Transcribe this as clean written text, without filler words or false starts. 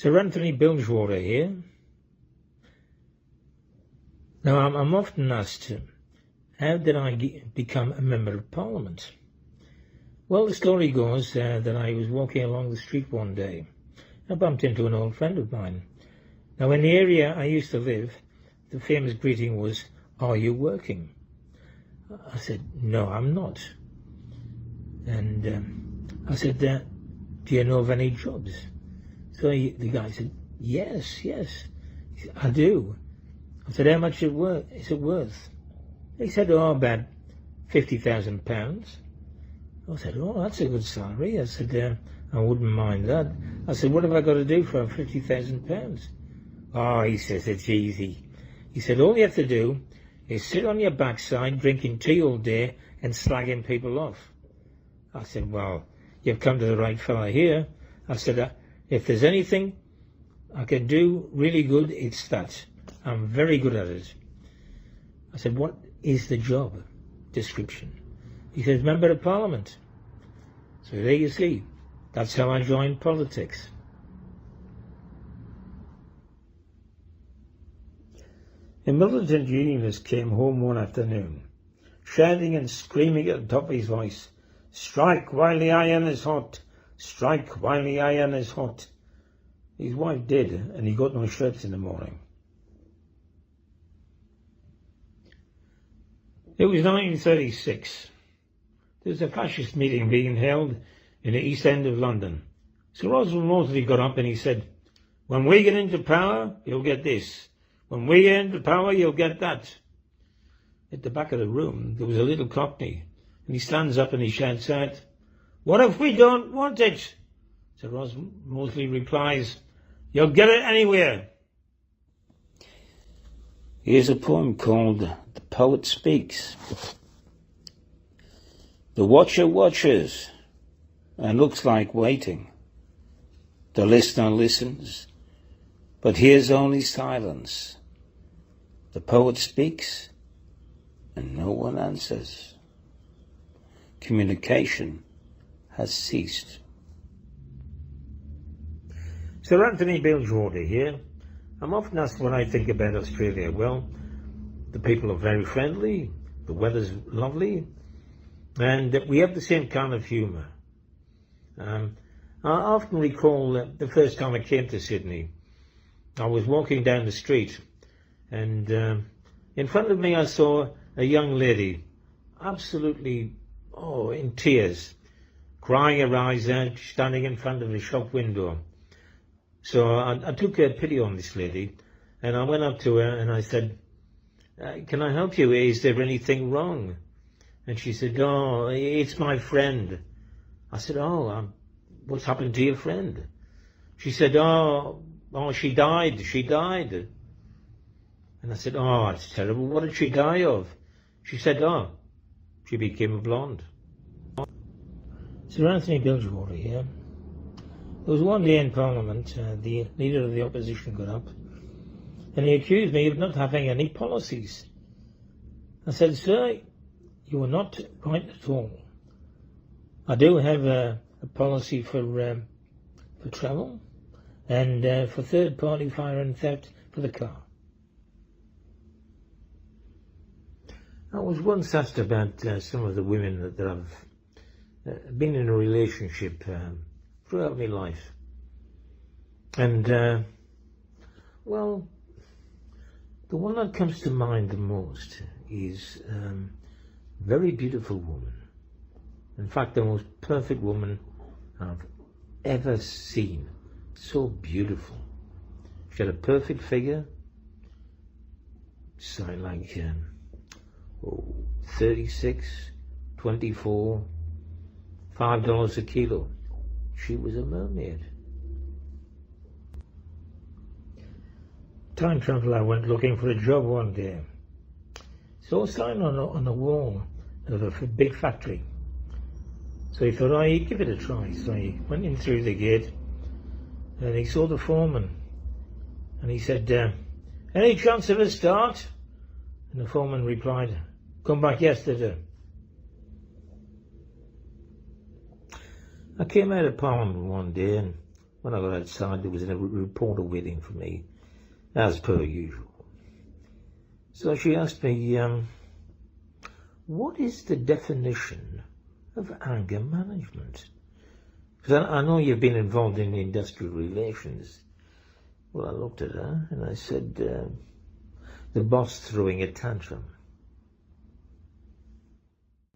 Sir Anthony Bilgewater here. Now, I'm often asked, how did I become a Member of Parliament? Well, the story goes that I was walking along the street one day. I bumped into an old friend of mine. Now, in the area I used to live, the famous greeting was, "Are you working?" I said, "No, I'm not." And I said, "Do you know of any jobs?" So the guy said, yes. He said, "I do." I said, "How much is it worth?" He said, "Oh, about £50,000. I said, "Oh, that's a good salary." I said, "I wouldn't mind that." I said, "What have I got to do for £50,000? "Oh," he says, "it's easy." He said, "All you have to do is sit on your backside drinking tea all day and slagging people off." I said, "Well, you've come to the right fella here." I said, "If there's anything I can do really good, it's that. I'm very good at it." I said, "What is the job description?" He says, "Member of Parliament." So there you see. That's how I joined politics. A militant unionist came home one afternoon, shouting and screaming at the top of his voice, "Strike while the iron is hot! Strike while the iron is hot!" His wife did, and he got no shirts in the morning. It was 1936. There was a fascist meeting being held in the East End of London. Sir Oswald Mosley got up and he said, "When we get into power, you'll get this. When we get into power, you'll get that." At the back of the room, there was a little cockney, and he stands up and he shouts out, "What if we don't want it?" Sir Oswald Mosley replies, "You'll get it anywhere." Here's a poem called "The Poet Speaks." The watcher watches and looks like waiting. The listener listens, but hears only silence. The poet speaks and no one answers. Communication has ceased. Sir Anthony Bilgewater here. I'm often asked what I think about Australia. Well, the people are very friendly, the weather's lovely, and we have the same kind of humour. I often recall the first time I came to Sydney. I was walking down the street, and in front of me I saw a young lady, absolutely, in tears, crying her eyes out, standing in front of a shop window. So I took pity on this lady, and I went up to her and I said, "Can I help you? Is there anything wrong?" And she said, "Oh, it's my friend." I said, "Oh, what's happened to your friend?" She said, Oh, she died. And I said, "Oh, that's terrible. What did she die of?" She said, "Oh, she became a blonde." Sir Anthony Bilgewater here. There was one day in Parliament, the leader of the opposition got up and he accused me of not having any policies. I said, "Sir, you are not right at all. I do have a policy for travel and for third-party fire and theft for the car." I was once asked about some of the women that I've been in a relationship throughout my life. And, well, the one that comes to mind the most is a very beautiful woman. In fact, the most perfect woman I've ever seen. So beautiful. She had a perfect figure. Something like 36, 24, $5 a kilo. She was a mermaid. Time traveler went looking for a job one day. Saw a sign on the wall of a big factory. So he thought, he'd give it a try. So he went in through the gate and he saw the foreman. And he said, "Any chance of a start?" And the foreman replied, "Come back yesterday." I came out of Parliament one day and When I got outside, there was a reporter waiting for me, as per usual. So she asked me, what is the definition of anger management? Because I know you've been involved in industrial relations. Well, I looked at her and I said, the boss throwing a tantrum.